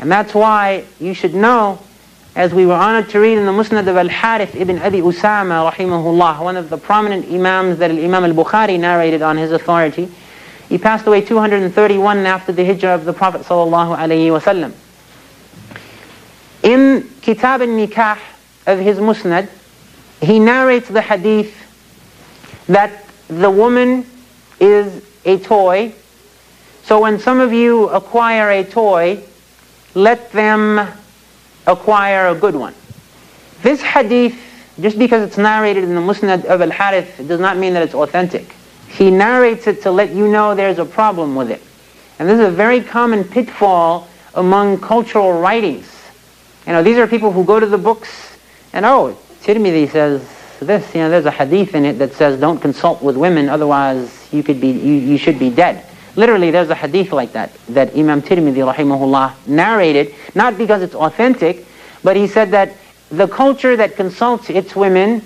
And that's why you should know, as we were honored to read in the Musnad of Al-Harith ibn Abi Usama rahimahullah, one of the prominent imams that Imam al-Bukhari narrated on his authority. He passed away 231 after the hijrah of the Prophet sallallahu alaihi wasallam. In Kitab al-Nikah of his Musnad, he narrates the hadith that the woman is a toy. So when some of you acquire a toy, let them acquire a good one. This hadith, just because it's narrated in the Musnad of Al-Harith, it does not mean that it's authentic. He narrates it to let you know there's a problem with it. And this is a very common pitfall among cultural writings. You know, these are people who go to the books and, oh, Tirmidhi says this, you know, there's a hadith in it that says don't consult with women, otherwise you should be dead. Literally, there's a hadith like that Imam Tirmidhi rahimahullah narrated, not because it's authentic, but he said that the culture that consults its women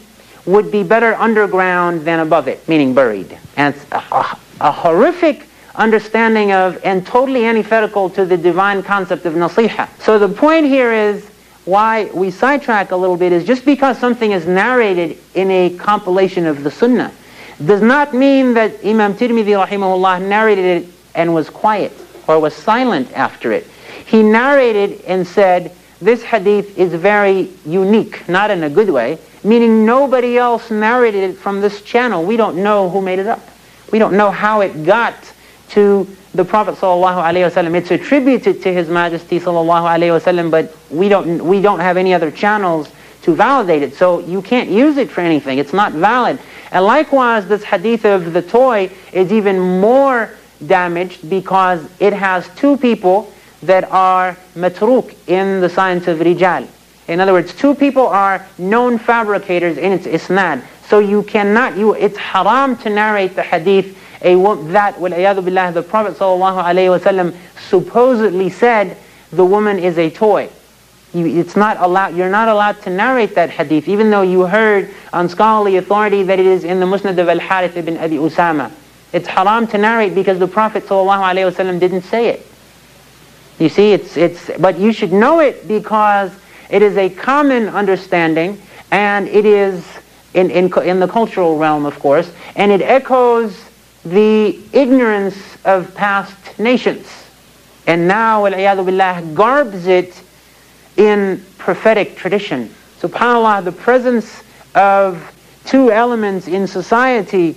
would be better underground than above it, meaning buried. And it's a horrific understanding of, and totally antithetical to the divine concept of nasiha. So the point here is, why we sidetrack a little bit, is just because something is narrated in a compilation of the Sunnah does not mean that Imam Tirmidhi rahimahullah narrated it and was quiet or was silent after it. He narrated and said, this hadith is very unique, not in a good way, meaning nobody else narrated it from this channel. We don't know who made it up. We don't know how it got to the Prophet sallallahu alaihi wasallam. It's attributed to His Majesty sallallahu alaihi wasallam, but we don't have any other channels to validate it. So you can't use it for anything. It's not valid. And likewise, this hadith of the toy is even more damaged because it has two people that are matruk in the science of rijal. In other words, two people are known fabricators in its isnad. So you cannot, it's haram to narrate the hadith that, wal-iyadu billah, the Prophet sallallahu alaihi wasallam supposedly said the woman is a toy. It's not allowed. You're not allowed to narrate that hadith, even though you heard on scholarly authority that it is in the Musnad of Al-Harith ibn Abi Usama. It's haram to narrate because the Prophet ﷺ didn't say it. You see, but you should know it because it is a common understanding, and it is in the cultural realm, of course, and it echoes the ignorance of past nations. And now, wal-iyadu billah, garbs it in prophetic tradition. SubhanAllah, the presence of two elements in society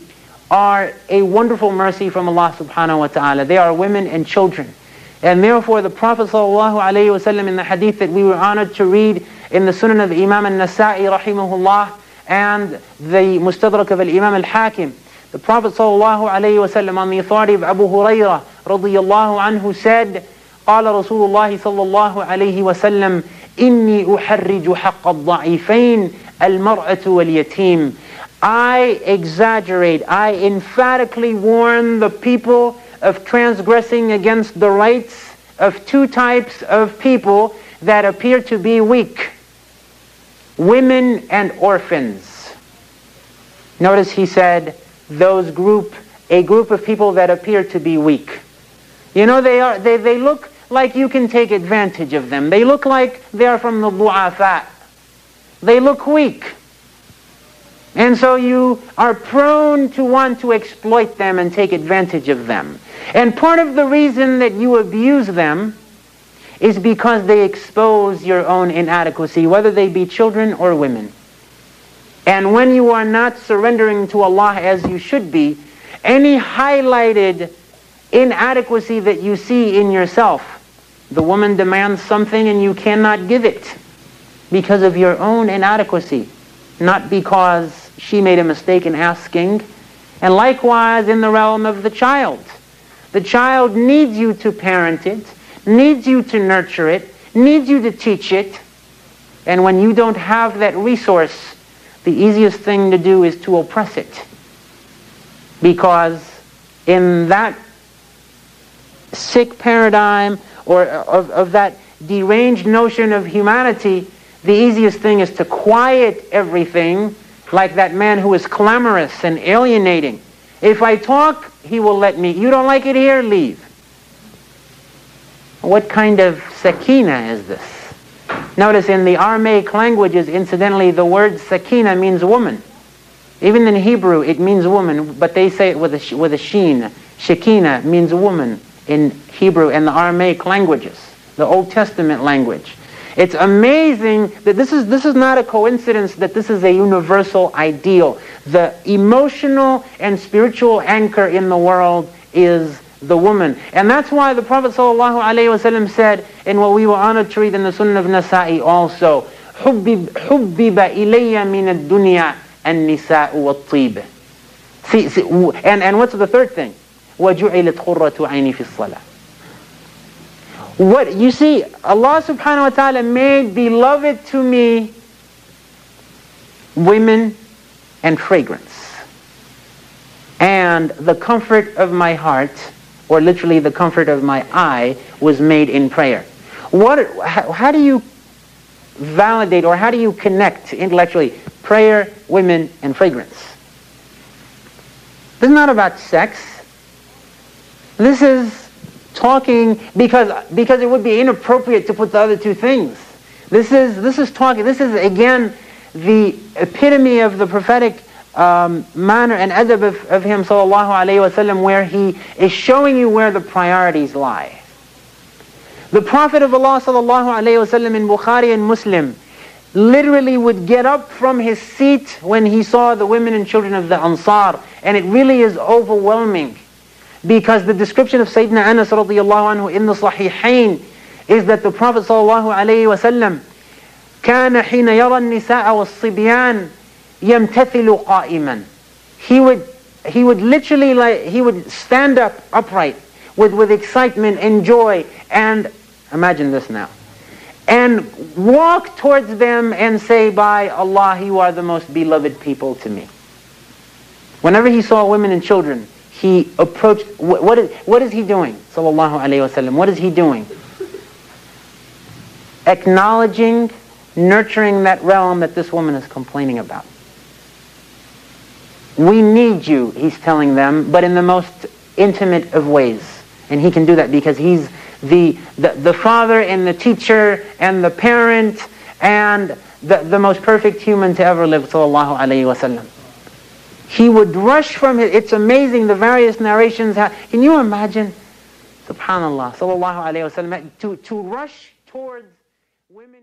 are a wonderful mercy from Allah subhanahu wa ta'ala. They are women and children. And therefore the Prophet sallallahu alayhi wa sallam, in the hadith that we were honored to read in the Sunan of Imam al-Nasa'i rahimahullah and the Mustadrak of al-Imam al-Hakim, the Prophet sallallahu alayhi wa sallam, on the authority of Abu Hurairah radiyallahu anhu, said, قال رسول الله صلى الله عليه وسلم إني أحرج حق الضعيفين المرأة واليتيم. I exaggerate, I emphatically warn the people of transgressing against the rights of two types of people that appear to be weak: women and orphans. Notice he said, a group of people that appear to be weak. You know, they look like you can take advantage of them. They look like they are from the du'afa. They look weak. And so you are prone to want to exploit them and take advantage of them. And part of the reason that you abuse them is because they expose your own inadequacy, whether they be children or women. And when you are not surrendering to Allah as you should be, any highlighted inadequacy that you see in yourself, the woman demands something and you cannot give it because of your own inadequacy, not because she made a mistake in asking. And likewise in the realm of the child. The child needs you to parent it, needs you to nurture it, needs you to teach it. And when you don't have that resource, the easiest thing to do is to oppress it. Because in that sick paradigm, or of that deranged notion of humanity, the easiest thing is to quiet everything, like that man who is clamorous and alienating. If I talk, he will let me. You don't like it here? Leave. What kind of sakina is this? Notice in the Aramaic languages, incidentally, the word sakina means woman. Even in Hebrew, it means woman, but they say it with a sheen. Shekinah means woman in Hebrew and the Aramaic languages, the Old Testament language. It's amazing that this is not a coincidence that this is a universal ideal. The emotional and spiritual anchor in the world is the woman. And that's why the Prophet ﷺ said, in what we were honored to read in the Sunnah of Nasa'i also, حُبِّبَ إِلَيَّ مِنَ الدُّنْيَا النِّسَاءُ وَالطِّيبِ. See, and what's the third thing? وَجُعِلَتْ قُرَّةُ عَيْنِي فِي الصَّلَاةِ. What you see, Allah subhanahu wa ta'ala made beloved to me women and fragrance. And the comfort of my heart, or literally the comfort of my eye, was made in prayer. How do you validate, or how do you connect intellectually prayer, women, and fragrance? This is not about sex. This is talking because it would be inappropriate to put the other two things. This is talking. This is again the epitome of the prophetic manner and adab of him sallallahu alaihi wasallam, where he is showing you where the priorities lie. The Prophet of Allah sallallahu alaihi wasallam in Bukhari and Muslim literally would get up from his seat when he saw the women and children of the Ansar, and it really is overwhelming. Because the description of Sayyidina Anas radiyallahu anhu in the Sahihain is that the Prophet sallallahu alayhi wa sallam كان حين يرى النساء والصبيان يمتثل قائما. He would literally he would stand up upright with excitement and joy, and imagine this now, and walk towards them and say, by Allah, you are the most beloved people to me. Whenever he saw women and children, he approached. What is he doing? Sallallahu alayhi wasallam. What is he doing? Acknowledging, nurturing that realm that this woman is complaining about. We need you, he's telling them, but in the most intimate of ways. And he can do that because he's the father and the teacher and the parent and the most perfect human to ever live. Sallallahu alayhi wasallam. He would rush from it. It's amazing the various narrations. Can you imagine? Subhanallah. Sallallahu alayhi wa sallam. To rush towards women.